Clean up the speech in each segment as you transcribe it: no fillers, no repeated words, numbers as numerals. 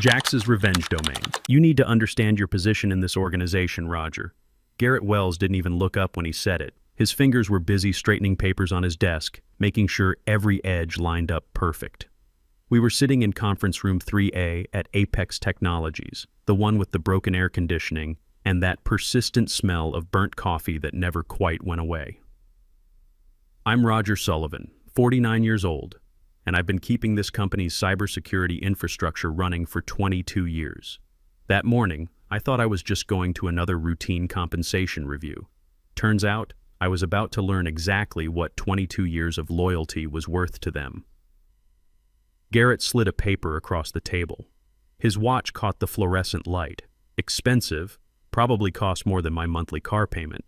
Jax's revenge domain. You need to understand your position in this organization, Roger. Garrett Wells didn't even look up when he said it. His fingers were busy straightening papers on his desk, making sure every edge lined up perfect. We were sitting in conference room 3A at Apex Technologies, the one with the broken air conditioning and that persistent smell of burnt coffee that never quite went away. I'm Roger Sullivan, 49 years old, and I've been keeping this company's cybersecurity infrastructure running for 22 years. That morning, I thought I was just going to another routine compensation review. Turns out, I was about to learn exactly what 22 years of loyalty was worth to them. Garrett slid a paper across the table. His watch caught the fluorescent light. Expensive, probably cost more than my monthly car payment.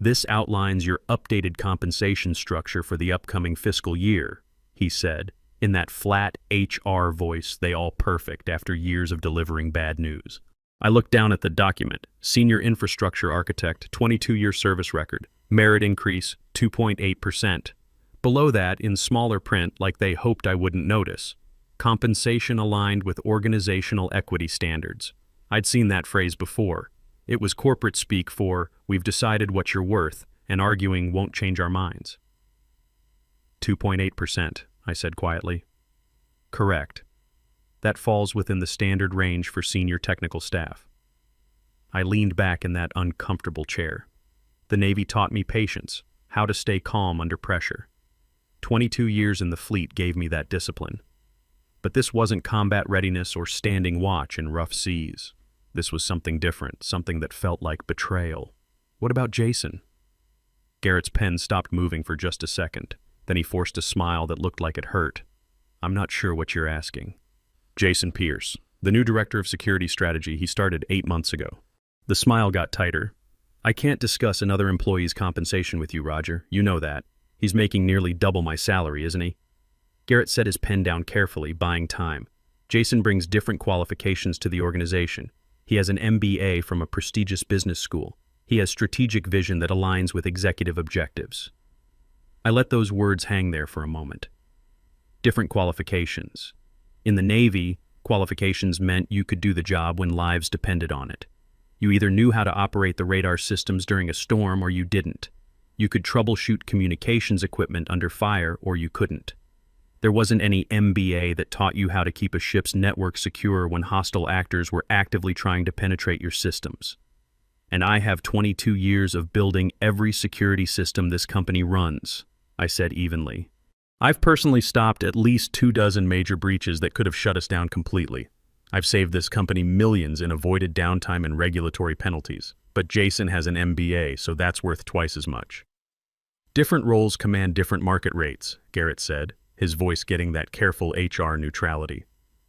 This outlines your updated compensation structure for the upcoming fiscal year, he said, in that flat HR voice they all perfect after years of delivering bad news. I looked down at the document. Senior Infrastructure Architect, 22-year service record. Merit increase, 2.8%. Below that, in smaller print like they hoped I wouldn't notice, compensation aligned with organizational equity standards. I'd seen that phrase before. It was corporate speak for, we've decided what you're worth, and arguing won't change our minds. 2.8%, I said quietly. Correct. That falls within the standard range for senior technical staff. I leaned back in that uncomfortable chair. The Navy taught me patience, how to stay calm under pressure. 22 years in the fleet gave me that discipline. But this wasn't combat readiness or standing watch in rough seas. This was something different, something that felt like betrayal. What about Jason? Garrett's pen stopped moving for just a second. Then he forced a smile that looked like it hurt. I'm not sure what you're asking. Jason Pierce, the new director of security strategy. He started 8 months ago. The smile got tighter. I can't discuss another employee's compensation with you, Roger. You know that. He's making nearly double my salary, isn't he? Garrett set his pen down carefully, buying time. Jason brings different qualifications to the organization. He has an MBA from a prestigious business school. He has strategic vision that aligns with executive objectives. I let those words hang there for a moment. Different qualifications. In the Navy, qualifications meant you could do the job when lives depended on it. You either knew how to operate the radar systems during a storm or you didn't. You could troubleshoot communications equipment under fire or you couldn't. There wasn't any MBA that taught you how to keep a ship's network secure when hostile actors were actively trying to penetrate your systems. And I have 22 years of building every security system this company runs, I said evenly. I've personally stopped at least 24 major breaches that could have shut us down completely. I've saved this company millions in avoided downtime and regulatory penalties. But Jason has an MBA, so that's worth twice as much. Different roles command different market rates, Garrett said, his voice getting that careful HR neutrality.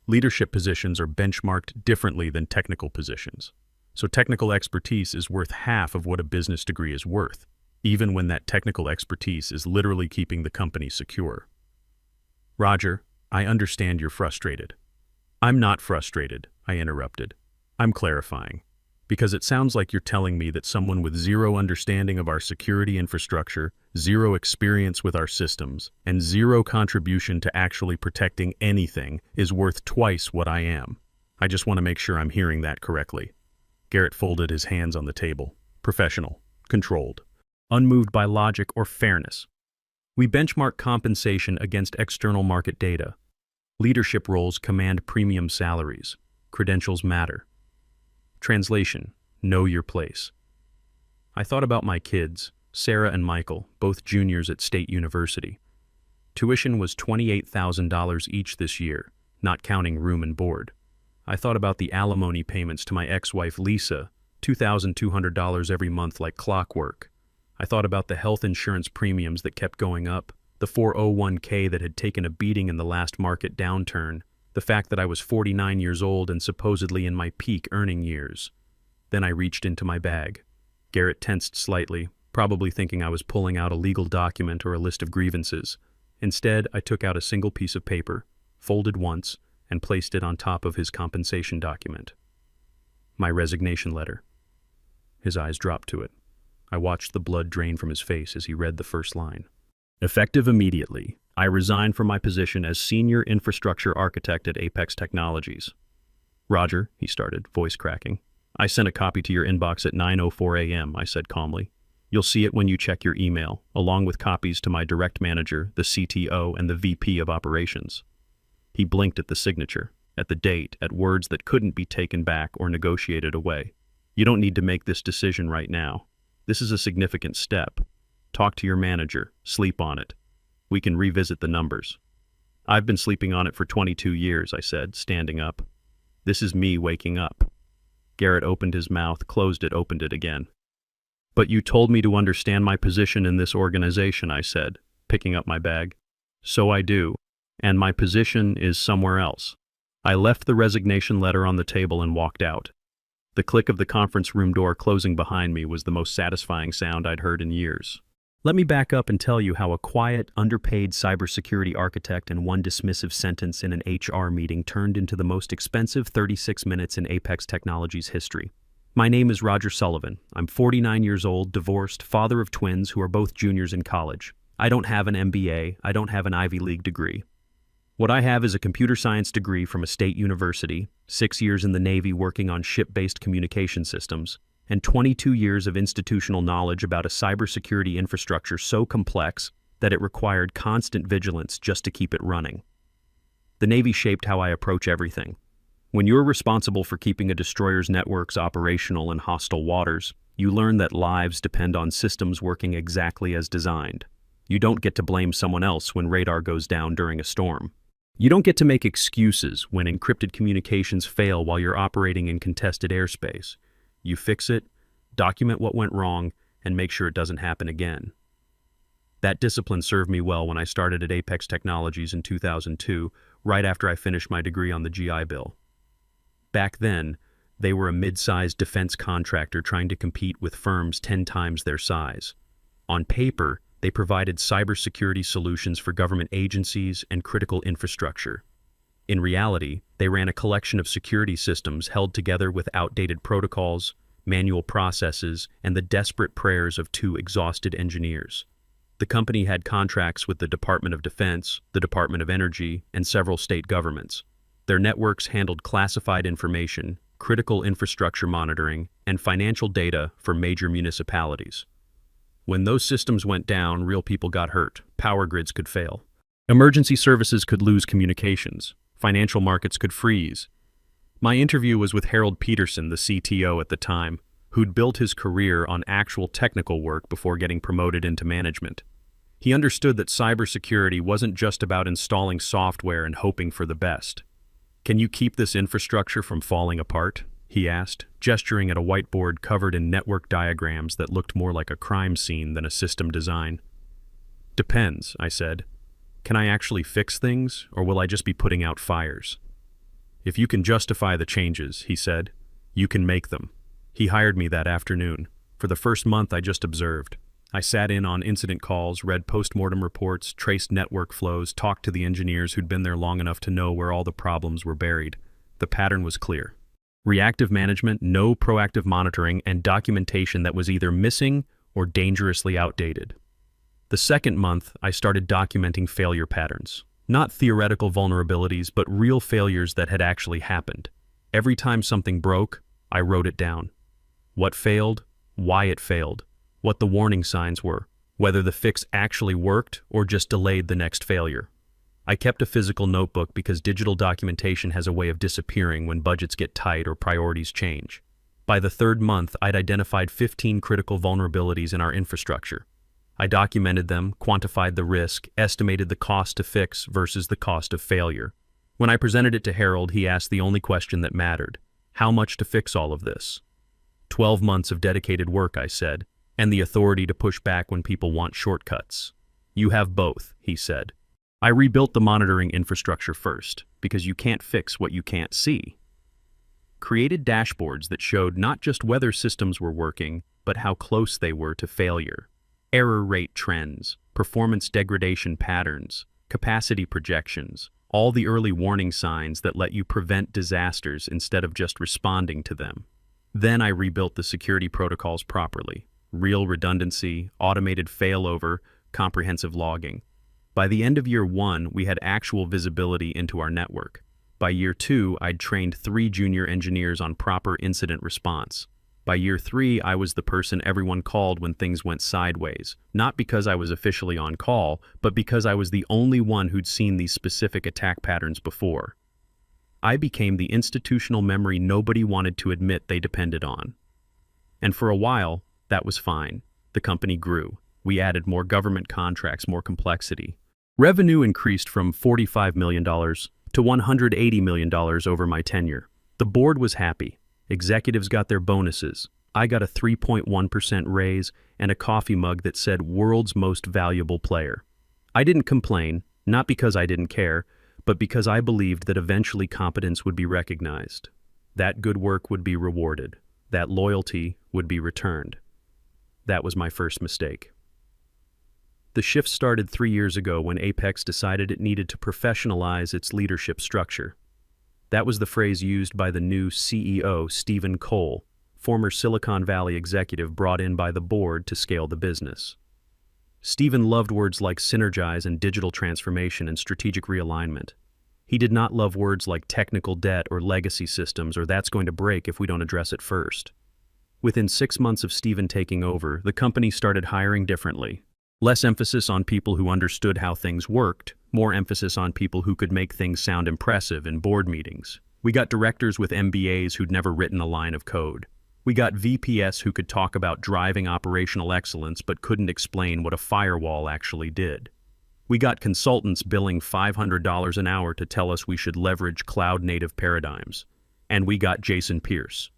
Leadership positions are benchmarked differently than technical positions. So technical expertise is worth half of what a business degree is worth, even when that technical expertise is literally keeping the company secure. Roger, I understand you're frustrated. I'm not frustrated, I interrupted. I'm clarifying. Because it sounds like you're telling me that someone with zero understanding of our security infrastructure, zero experience with our systems, and zero contribution to actually protecting anything is worth twice what I am. I just want to make sure I'm hearing that correctly. Garrett folded his hands on the table. Professional, controlled, unmoved by logic or fairness. We benchmark compensation against external market data. Leadership roles command premium salaries. Credentials matter. Translation, know your place. I thought about my kids, Sarah and Michael, both juniors at State University. Tuition was $28,000 each this year, not counting room and board. I thought about the alimony payments to my ex-wife Lisa, $2,200 every month like clockwork. I thought about the health insurance premiums that kept going up, the 401k that had taken a beating in the last market downturn, the fact that I was 49 years old and supposedly in my peak earning years. Then I reached into my bag. Garrett tensed slightly, probably thinking I was pulling out a legal document or a list of grievances. Instead, I took out a single piece of paper, folded once, and placed it on top of his compensation document. My resignation letter. His eyes dropped to it. I watched the blood drain from his face as he read the first line. Effective immediately, I resign from my position as Senior Infrastructure Architect at Apex Technologies. Roger, he started, voice cracking. I sent a copy to your inbox at 9:04 a.m., I said calmly. You'll see it when you check your email, along with copies to my direct manager, the CTO, and the VP of operations. He blinked at the signature, at the date, at words that couldn't be taken back or negotiated away. You don't need to make this decision right now. This is a significant step. Talk to your manager, sleep on it. We can revisit the numbers. I've been sleeping on it for 22 years, I said, standing up. This is me waking up. Garrett opened his mouth, closed it, opened it again. But you told me to understand my position in this organization, I said, picking up my bag. So I do, and my position is somewhere else. I left the resignation letter on the table and walked out. The click of the conference room door closing behind me was the most satisfying sound I'd heard in years. Let me back up and tell you how a quiet, underpaid cybersecurity architect and one dismissive sentence in an HR meeting turned into the most expensive 36 minutes in Apex Technologies history. My name is Roger Sullivan. I'm 49 years old, divorced, father of twins who are both juniors in college. I don't have an MBA. I don't have an Ivy League degree. What I have is a computer science degree from a state university, 6 years in the Navy working on ship-based communication systems, and 22 years of institutional knowledge about a cybersecurity infrastructure so complex that it required constant vigilance just to keep it running. The Navy shaped how I approach everything. When you're responsible for keeping a destroyer's networks operational in hostile waters, you learn that lives depend on systems working exactly as designed. You don't get to blame someone else when radar goes down during a storm. You don't get to make excuses when encrypted communications fail while you're operating in contested airspace. You fix it, document what went wrong, and make sure it doesn't happen again. That discipline served me well when I started at Apex Technologies in 2002, right after I finished my degree on the GI Bill. Back then, they were a mid-sized defense contractor trying to compete with firms 10 times their size. On paper, they provided cybersecurity solutions for government agencies and critical infrastructure. In reality, they ran a collection of security systems held together with outdated protocols, manual processes, and the desperate prayers of 2 exhausted engineers. The company had contracts with the Department of Defense, the Department of Energy, and several state governments. Their networks handled classified information, critical infrastructure monitoring, and financial data for major municipalities. When those systems went down, real people got hurt. Power grids could fail. Emergency services could lose communications. Financial markets could freeze. My interview was with Harold Peterson, the CTO at the time, who'd built his career on actual technical work before getting promoted into management. He understood that cybersecurity wasn't just about installing software and hoping for the best. Can you keep this infrastructure from falling apart? He asked, gesturing at a whiteboard covered in network diagrams that looked more like a crime scene than a system design. Depends, I said. Can I actually fix things, or will I just be putting out fires? If you can justify the changes, he said, you can make them. He hired me that afternoon. For the first month, I just observed. I sat in on incident calls, read post-mortem reports, traced network flows, talked to the engineers who'd been there long enough to know where all the problems were buried. The pattern was clear. Reactive management, no proactive monitoring, and documentation that was either missing or dangerously outdated. The second month, I started documenting failure patterns. Not theoretical vulnerabilities, but real failures that had actually happened. Every time something broke, I wrote it down. What failed, why it failed, what the warning signs were, whether the fix actually worked or just delayed the next failure. I kept a physical notebook because digital documentation has a way of disappearing when budgets get tight or priorities change. By the third month, I'd identified 15 critical vulnerabilities in our infrastructure. I documented them, quantified the risk, estimated the cost to fix versus the cost of failure. When I presented it to Harold, he asked the only question that mattered. How much to fix all of this? 12 months of dedicated work, I said, and the authority to push back when people want shortcuts. You have both, he said. I rebuilt the monitoring infrastructure first, because you can't fix what you can't see. Created dashboards that showed not just whether systems were working, but how close they were to failure. Error rate trends, performance degradation patterns, capacity projections, all the early warning signs that let you prevent disasters instead of just responding to them. Then I rebuilt the security protocols properly. Real redundancy, automated failover, comprehensive logging. By the end of year 1, we had actual visibility into our network. By year 2, I'd trained 3 junior engineers on proper incident response. By year 3, I was the person everyone called when things went sideways, not because I was officially on call, but because I was the only one who'd seen these specific attack patterns before. I became the institutional memory nobody wanted to admit they depended on. And for a while, that was fine. The company grew. We added more government contracts, more complexity. Revenue increased from $45 million to $180 million over my tenure. The board was happy. Executives got their bonuses. I got a 3.1% raise and a coffee mug that said "World's Most Valuable Player." I didn't complain, not because I didn't care, but because I believed that eventually competence would be recognized. That good work would be rewarded. That loyalty would be returned. That was my first mistake. The shift started 3 years ago when Apex decided it needed to professionalize its leadership structure. That was the phrase used by the new CEO, Stephen Cole, former Silicon Valley executive brought in by the board to scale the business. Stephen loved words like synergize and digital transformation and strategic realignment. He did not love words like technical debt or legacy systems or that's going to break if we don't address it first. Within 6 months of Stephen taking over, the company started hiring differently. Less emphasis on people who understood how things worked, more emphasis on people who could make things sound impressive in board meetings. We got directors with MBAs who'd never written a line of code. We got VPS who could talk about driving operational excellence but couldn't explain what a firewall actually did. We got consultants billing $500 an hour to tell us we should leverage cloud-native paradigms. And we got Jason Pierce,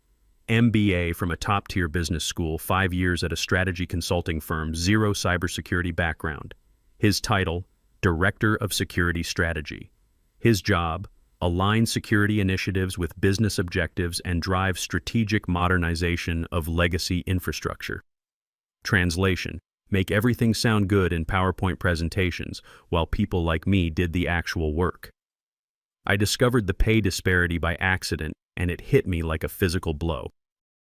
MBA from a top-tier business school, 5 years at a strategy consulting firm, 0 cybersecurity background. His title, Director of Security Strategy. His job, align security initiatives with business objectives and drive strategic modernization of legacy infrastructure. Translation, make everything sound good in PowerPoint presentations while people like me did the actual work. I discovered the pay disparity by accident, and it hit me like a physical blow.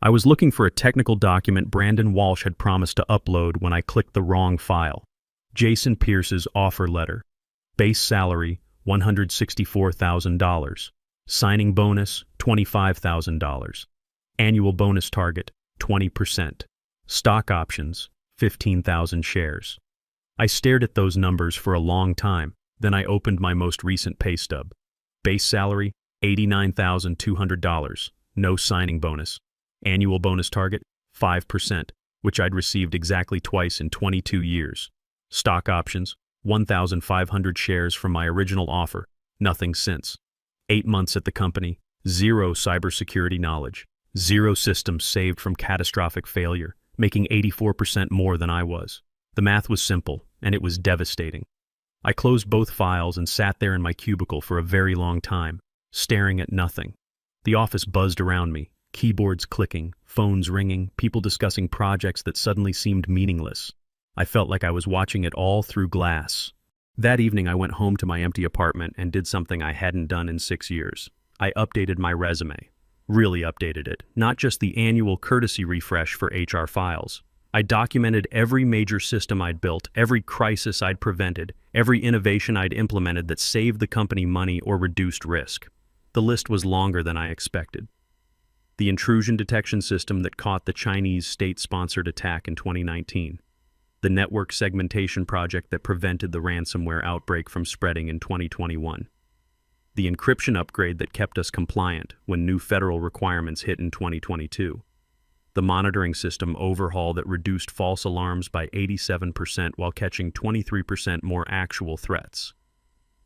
I was looking for a technical document Brandon Walsh had promised to upload when I clicked the wrong file. Jason Pierce's offer letter. Base salary, $164,000. Signing bonus, $25,000. Annual bonus target, 20%. Stock options, 15,000 shares. I stared at those numbers for a long time, then I opened my most recent pay stub. Base salary, $89,200. No signing bonus. Annual bonus target, 5%, which I'd received exactly twice in 22 years. Stock options, 1,500 shares from my original offer, nothing since. 8 months at the company, 0 cybersecurity knowledge, 0 systems saved from catastrophic failure, making 84% more than I was. The math was simple, and it was devastating. I closed both files and sat there in my cubicle for a very long time, staring at nothing. The office buzzed around me, keyboards clicking, phones ringing, people discussing projects that suddenly seemed meaningless. I felt like I was watching it all through glass. That evening I went home to my empty apartment and did something I hadn't done in 6 years. I updated my resume. Really updated it, not just the annual courtesy refresh for HR files. I documented every major system I'd built, every crisis I'd prevented, every innovation I'd implemented that saved the company money or reduced risk. The list was longer than I expected. The intrusion detection system that caught the Chinese state-sponsored attack in 2019. The network segmentation project that prevented the ransomware outbreak from spreading in 2021. The encryption upgrade that kept us compliant when new federal requirements hit in 2022. The monitoring system overhaul that reduced false alarms by 87% while catching 23% more actual threats.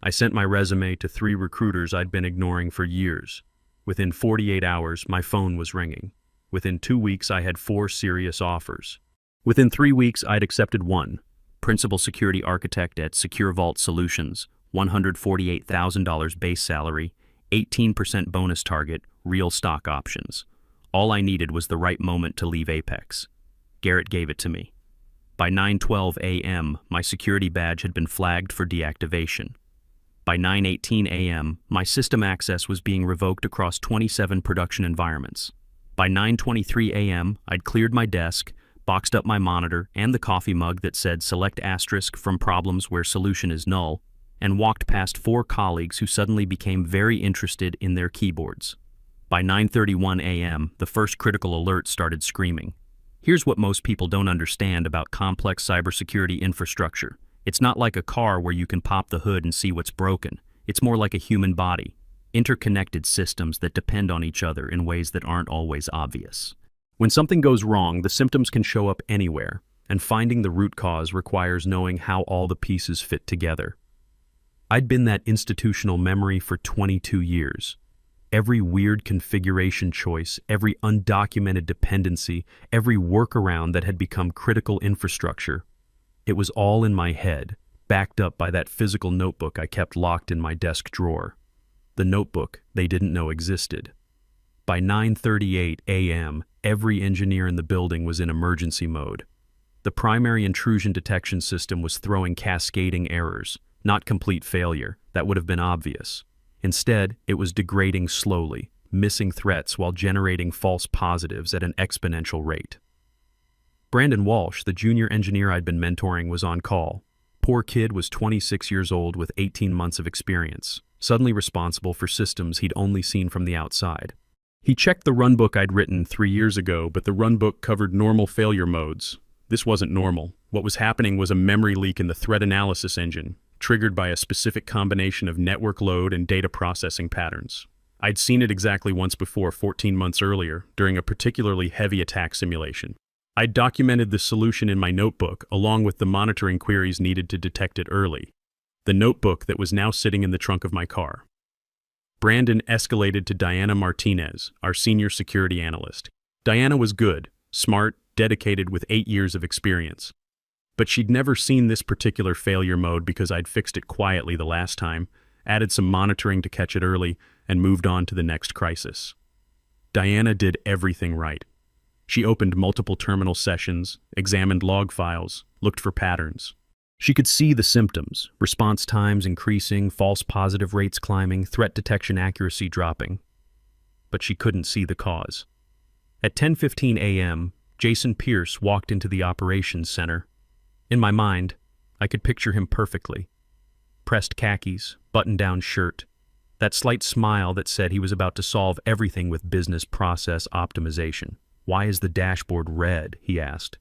I sent my resume to 3 recruiters I'd been ignoring for years. Within 48 hours, my phone was ringing. Within 2 weeks, I had 4 serious offers. Within 3 weeks, I'd accepted 1. Principal Security Architect at Secure Vault Solutions, $148,000 base salary, 18% bonus target, real stock options. All I needed was the right moment to leave Apex. Garrett gave it to me. By 9:12 a.m., my security badge had been flagged for deactivation. By 9:18 a.m., my system access was being revoked across 27 production environments. By 9:23 a.m., I'd cleared my desk, boxed up my monitor and the coffee mug that said select asterisk from problems where solution is null, and walked past 4 colleagues who suddenly became very interested in their keyboards. By 9:31 a.m., the first critical alert started screaming. Here's what most people don't understand about complex cybersecurity infrastructure. It's not like a car where you can pop the hood and see what's broken. It's more like a human body. Interconnected systems that depend on each other in ways that aren't always obvious. When something goes wrong, the symptoms can show up anywhere, and finding the root cause requires knowing how all the pieces fit together. I'd been that institutional memory for 22 years. Every weird configuration choice, every undocumented dependency, every workaround that had become critical infrastructure. It was all in my head, backed up by that physical notebook I kept locked in my desk drawer. The notebook they didn't know existed. By 9:38 a.m., every engineer in the building was in emergency mode. The primary intrusion detection system was throwing cascading errors, not complete failure. That would have been obvious. Instead, it was degrading slowly, missing threats while generating false positives at an exponential rate. Brandon Walsh, the junior engineer I'd been mentoring, was on call. Poor kid was 26 years old with 18 months of experience, suddenly responsible for systems he'd only seen from the outside. He checked the runbook I'd written 3 years ago, but the runbook covered normal failure modes. This wasn't normal. What was happening was a memory leak in the threat analysis engine, triggered by a specific combination of network load and data processing patterns. I'd seen it exactly once before, 14 months earlier, during a particularly heavy attack simulation. I'd documented the solution in my notebook, along with the monitoring queries needed to detect it early. The notebook that was now sitting in the trunk of my car. Brandon escalated to Diana Martinez, our senior security analyst. Diana was good, smart, dedicated with 8 years of experience. But she'd never seen this particular failure mode because I'd fixed it quietly the last time, added some monitoring to catch it early, and moved on to the next crisis. Diana did everything right. She opened multiple terminal sessions, examined log files, looked for patterns. She could see the symptoms, response times increasing, false positive rates climbing, threat detection accuracy dropping. But she couldn't see the cause. At 10:15 a.m., Jason Pierce walked into the operations center. In my mind, I could picture him perfectly. Pressed khakis, button-down shirt, that slight smile that said he was about to solve everything with business process optimization. "Why is the dashboard red?" he asked.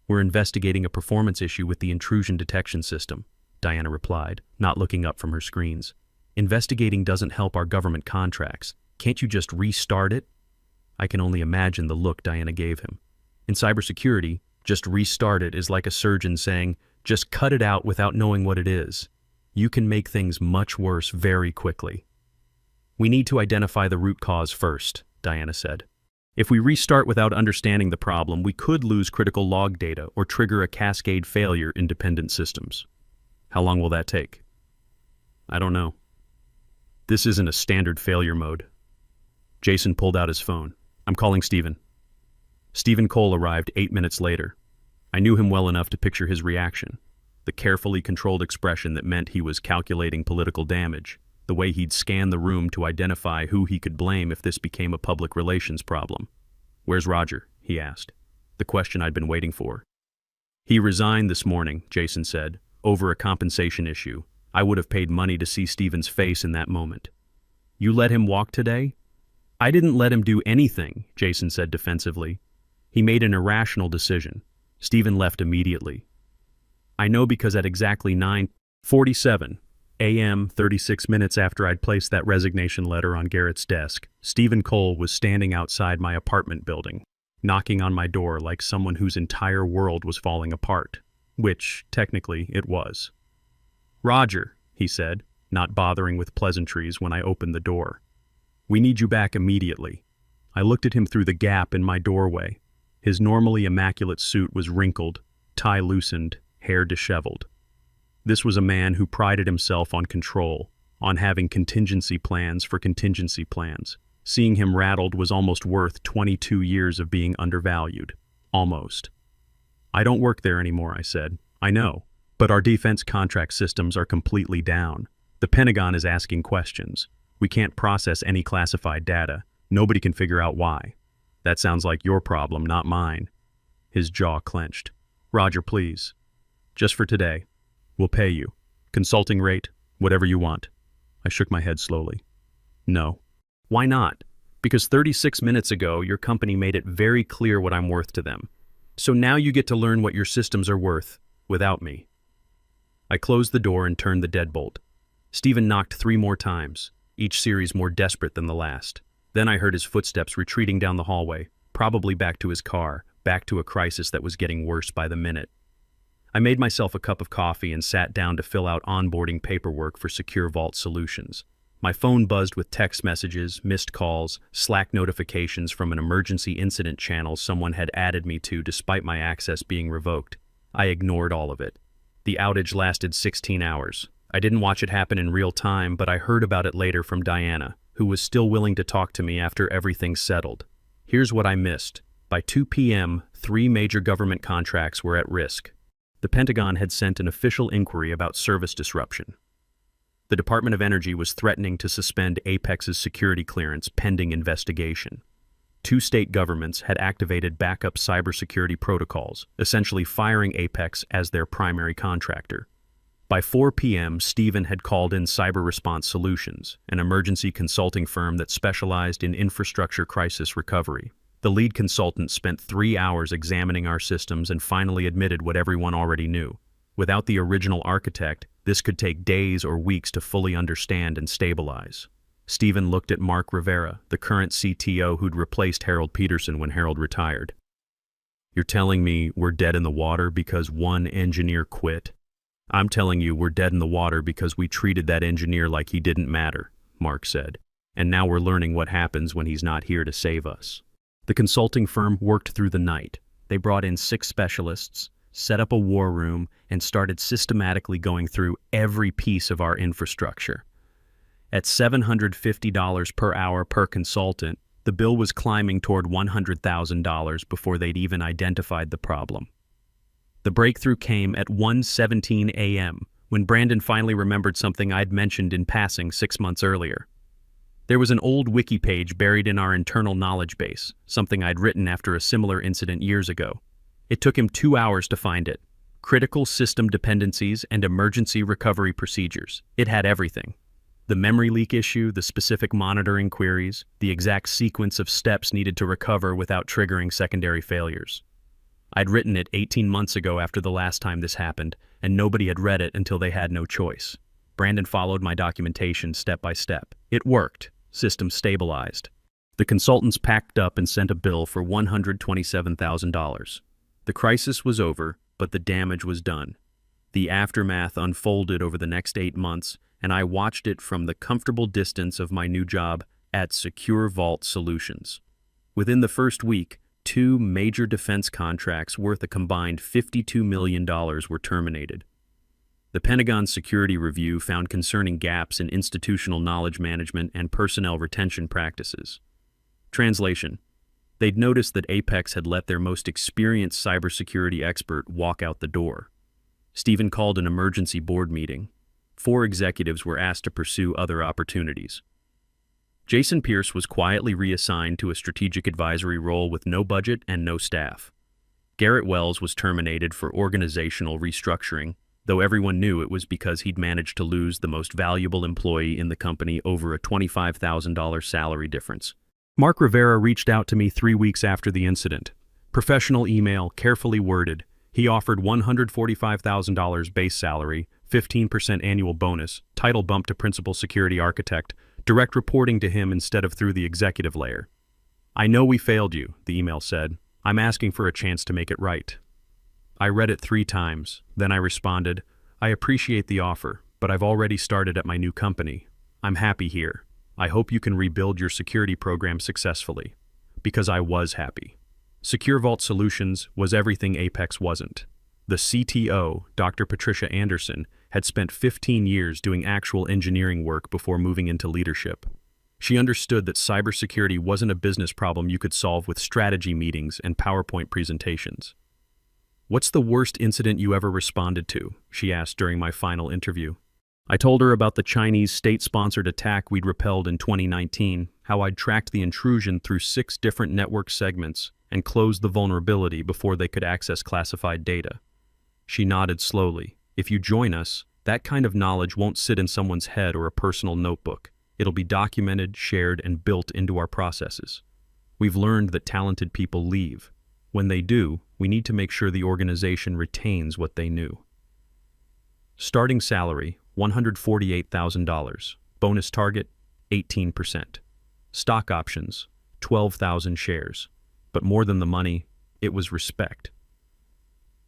"We're investigating a performance issue with the intrusion detection system," Diana replied, not looking up from her screens. "Investigating doesn't help our government contracts. Can't you just restart it?" I can only imagine the look Diana gave him. In cybersecurity, just restart it is like a surgeon saying, just cut it out without knowing what it is. You can make things much worse very quickly. "We need to identify the root cause first," Diana said. "If we restart without understanding the problem, we could lose critical log data or trigger a cascade failure in dependent systems." "How long will that take?" "I don't know. This isn't a standard failure mode." Jason pulled out his phone. "I'm calling Stephen." Stephen Cole arrived 8 minutes later. I knew him well enough to picture his reaction. The carefully controlled expression that meant he was calculating political damage. The way he'd scan the room to identify who he could blame if this became a public relations problem. "Where's Roger?" he asked. The question I'd been waiting for. "He resigned this morning," Jason said, "over a compensation issue. I would have paid money to see Stephen's face in that moment." "You let him walk today?" "I didn't let him do anything," Jason said defensively. "He made an irrational decision. Stephen left immediately." "I know because at exactly 9:47 a.m., 36 minutes after I'd placed that resignation letter on Garrett's desk, Stephen Cole was standing outside my apartment building, knocking on my door like someone whose entire world was falling apart, which, technically, it was. "Roger," he said, not bothering with pleasantries when I opened the door. "We need you back immediately." I looked at him through the gap in my doorway. His normally immaculate suit was wrinkled, tie loosened, hair disheveled. This was a man who prided himself on control, on having contingency plans for contingency plans. Seeing him rattled was almost worth 22 years of being undervalued. Almost. "I don't work there anymore," I said. "I know, but our defense contract systems are completely down. The Pentagon is asking questions. We can't process any classified data. Nobody can figure out why." "That sounds like your problem, not mine." His jaw clenched. "Roger, please. Just for today. We'll pay you. Consulting rate, Whatever you want. I shook my head slowly. No. Why not? Because 36 minutes ago, your company made it very clear what I'm worth to them. So now you get to learn what your systems are worth, without me. I closed the door and turned the deadbolt. Stephen knocked 3 more times, each series more desperate than the last. Then I heard his footsteps retreating down the hallway, probably back to his car, back to a crisis that was getting worse by the minute. I made myself a cup of coffee and sat down to fill out onboarding paperwork for Secure Vault Solutions. My phone buzzed with text messages, missed calls, Slack notifications from an emergency incident channel someone had added me to despite my access being revoked. I ignored all of it. The outage lasted 16 hours. I didn't watch it happen in real time, but I heard about it later from Diana, who was still willing to talk to me after everything settled. Here's what I missed. By 2 p.m., 3 major government contracts were at risk. The Pentagon had sent an official inquiry about service disruption. The Department of Energy was threatening to suspend Apex's security clearance pending investigation. 2 state governments had activated backup cybersecurity protocols, essentially firing Apex as their primary contractor. By 4 p.m., Stephen had called in Cyber Response Solutions, an emergency consulting firm that specialized in infrastructure crisis recovery. The lead consultant spent 3 hours examining our systems and finally admitted what everyone already knew. Without the original architect, this could take days or weeks to fully understand and stabilize. Stephen looked at Mark Rivera, the current CTO who'd replaced Harold Peterson when Harold retired. You're telling me we're dead in the water because one engineer quit? I'm telling you we're dead in the water because we treated that engineer like he didn't matter, Mark said. And now we're learning what happens when he's not here to save us. The consulting firm worked through the night. They brought in 6 specialists, set up a war room, and started systematically going through every piece of our infrastructure. At $750 per hour per consultant, the bill was climbing toward $100,000 before they'd even identified the problem. The breakthrough came at 1:17 a.m., when Brandon finally remembered something I'd mentioned in passing 6 months earlier. There was an old wiki page buried in our internal knowledge base, something I'd written after a similar incident years ago. It took him 2 hours to find it. Critical system dependencies and emergency recovery procedures. It had everything. The memory leak issue, the specific monitoring queries, the exact sequence of steps needed to recover without triggering secondary failures. I'd written it 18 months ago after the last time this happened, and nobody had read it until they had no choice. Brandon followed my documentation step by step. It worked. System stabilized. The consultants packed up and sent a bill for $127,000. The crisis was over, but the damage was done. The aftermath unfolded over the next 8 months, and I watched it from the comfortable distance of my new job at Secure Vault Solutions. Within the first week, 2 major defense contracts worth a combined $52 million were terminated. The Pentagon Security Review found concerning gaps in institutional knowledge management and personnel retention practices. Translation: they'd noticed that Apex had let their most experienced cybersecurity expert walk out the door. Stephen called an emergency board meeting. 4 executives were asked to pursue other opportunities. Jason Pierce was quietly reassigned to a strategic advisory role with no budget and no staff. Garrett Wells was terminated for organizational restructuring, though everyone knew it was because he'd managed to lose the most valuable employee in the company over a $25,000 salary difference. Mark Rivera reached out to me 3 weeks after the incident. Professional email, carefully worded. He offered $145,000 base salary, 15% annual bonus, title bump to principal security architect, direct reporting to him instead of through the executive layer. I know we failed you, the email said. I'm asking for a chance to make it right. I read it 3 times. Then I responded, I appreciate the offer, but I've already started at my new company. I'm happy here. I hope you can rebuild your security program successfully. Because I was happy. Secure Vault Solutions was everything Apex wasn't. The CTO, Dr. Patricia Anderson, had spent 15 years doing actual engineering work before moving into leadership. She understood that cybersecurity wasn't a business problem you could solve with strategy meetings and PowerPoint presentations. What's the worst incident you ever responded to? She asked during my final interview. I told her about the Chinese state-sponsored attack we'd repelled in 2019, how I'd tracked the intrusion through 6 different network segments and closed the vulnerability before they could access classified data. She nodded slowly. If you join us, That kind of knowledge won't sit in someone's head or a personal notebook. It'll be documented, shared, and built into our processes. We've learned that talented people leave. When they do, we need to make sure the organization retains what they knew. Starting salary, $148,000. Bonus target, 18%. Stock options, 12,000 shares. But more than the money, it was respect.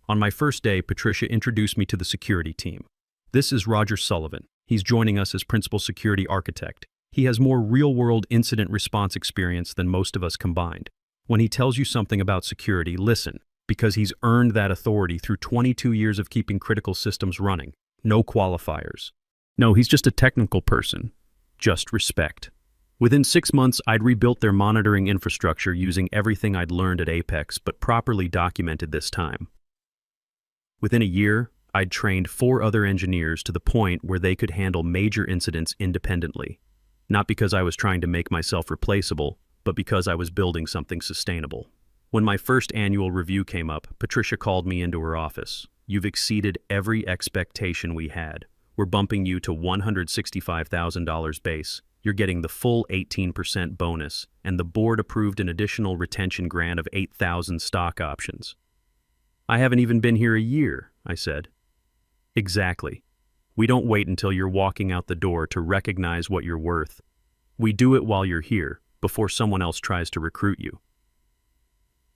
On my first day, Patricia introduced me to the security team. This is Roger Sullivan. He's joining us as principal security architect. He has more real-world incident response experience than most of us combined. When he tells you something about security, listen, because he's earned that authority through 22 years of keeping critical systems running. No qualifiers. No, he's just a technical person. Just respect. Within 6 months, I'd rebuilt their monitoring infrastructure using everything I'd learned at Apex, but properly documented this time. Within a year, I'd trained 4 other engineers to the point where they could handle major incidents independently. Not because I was trying to make myself replaceable, but because I was building something sustainable. When my first annual review came up, Patricia called me into her office. You've exceeded every expectation we had. We're bumping you to $165,000 base. You're getting the full 18% bonus, and the board approved an additional retention grant of 8,000 stock options. I haven't even been here a year, I said. Exactly. We don't wait until you're walking out the door to recognize what you're worth. We do it while you're here, before someone else tries to recruit you.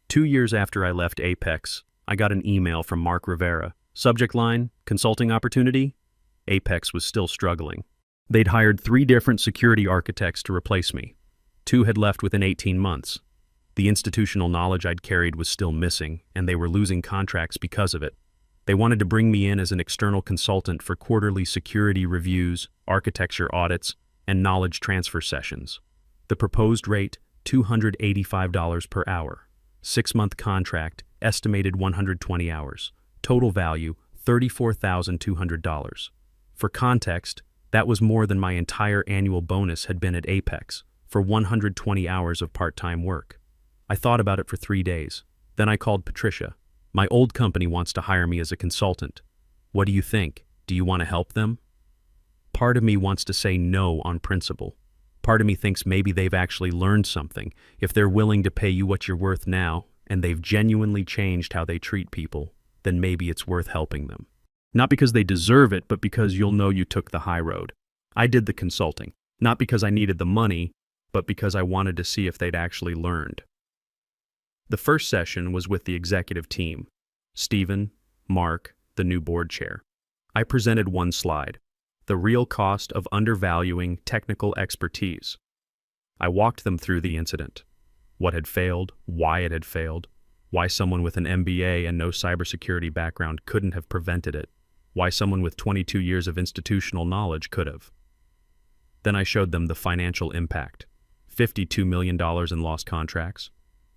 2 years after I left Apex, I got an email from Mark Rivera. Subject line, consulting opportunity? Apex was still struggling. They'd hired 3 different security architects to replace me. 2 had left within 18 months. The institutional knowledge I'd carried was still missing, and they were losing contracts because of it. They wanted to bring me in as an external consultant for quarterly security reviews, architecture audits, and knowledge transfer sessions. The proposed rate, $285 per hour. 6-month contract, estimated 120 hours. Total value, $34,200. For context, that was more than my entire annual bonus had been at Apex, for 120 hours of part-time work. I thought about it for 3 days. Then I called Patricia. My old company wants to hire me as a consultant. What do you think? Do you want to help them? Part of me wants to say no on principle. Part of me thinks maybe they've actually learned something. If they're willing to pay you what you're worth now, and they've genuinely changed how they treat people, then maybe it's worth helping them. Not because they deserve it, but because you'll know you took the high road. I did the consulting, not because I needed the money, but because I wanted to see if they'd actually learned. The first session was with the executive team, Stephen, Mark, the new board chair. I presented one slide, the real cost of undervaluing technical expertise. I walked them through the incident, what had failed, why it had failed, why someone with an MBA and no cybersecurity background couldn't have prevented it, why someone with 22 years of institutional knowledge could have. Then I showed them the financial impact, $52 million in lost contracts,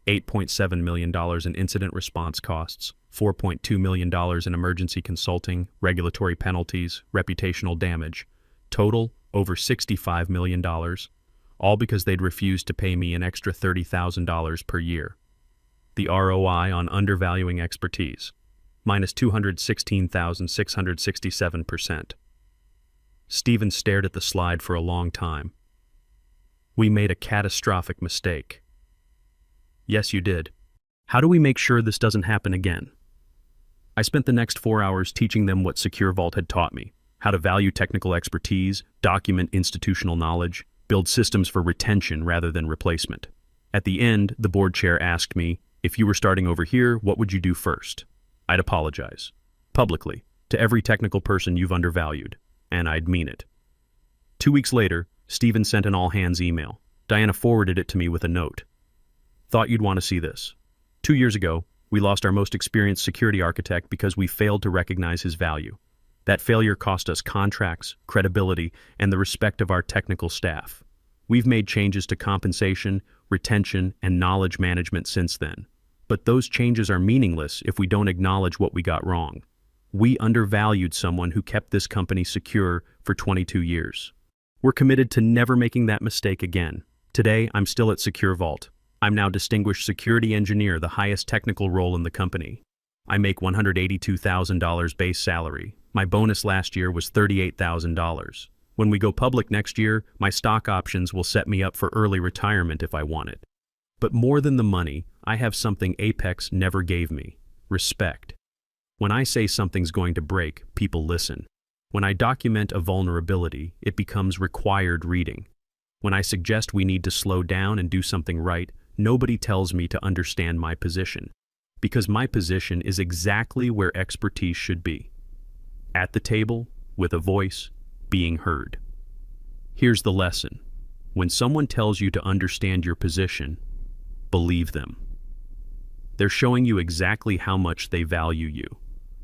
$8.7 million in incident response costs, $4.2 million in emergency consulting, regulatory penalties, reputational damage. Total, over $65 million, all because they'd refused to pay me an extra $30,000 per year. The ROI on undervaluing expertise, minus 216,667%. Stephen stared at the slide for a long time. We made a catastrophic mistake. Yes, you did. How do we make sure this doesn't happen again? I spent the next 4 hours teaching them what Secure Vault had taught me, how to value technical expertise, document institutional knowledge, build systems for retention rather than replacement. At the end, the board chair asked me, if you were starting over here, what would you do first? I'd apologize, publicly, to every technical person you've undervalued, and I'd mean it. 2 weeks later, Stephen sent an all-hands email. Diana forwarded it to me with a note. Thought you'd want to see this. 2 years ago, we lost our most experienced security architect because we failed to recognize his value. That failure cost us contracts, credibility, and the respect of our technical staff. We've made changes to compensation, retention, and knowledge management since then. But those changes are meaningless if we don't acknowledge what we got wrong. We undervalued someone who kept this company secure for 22 years. We're committed to never making that mistake again. Today, I'm still at Secure Vault. I'm now Distinguished Security Engineer, the highest technical role in the company. I make $182,000 base salary, My bonus last year was $38,000. When we go public next year, my stock options will set me up for early retirement if I want it. But more than the money, I have something Apex never gave me: respect. When I say something's going to break, people listen. When I document a vulnerability, it becomes required reading. When I suggest we need to slow down and do something right, nobody tells me to understand my position. Because my position is exactly where expertise should be. At the table, with a voice, being heard. Here's the lesson. When someone tells you to understand your position, believe them. They're showing you exactly how much they value you.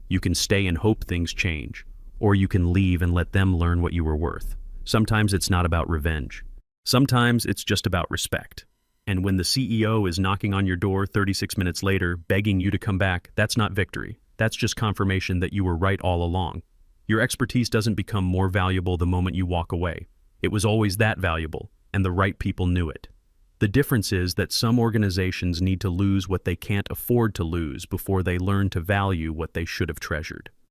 You can stay and hope things change, or you can leave and let them learn what you were worth. Sometimes it's not about revenge. Sometimes it's just about respect. And when the CEO is knocking on your door 36 minutes later, begging you to come back, that's not victory. That's just confirmation that you were right all along. Your expertise doesn't become more valuable the moment you walk away. It was always that valuable, and the right people knew it. The difference is that some organizations need to lose what they can't afford to lose before they learn to value what they should have treasured.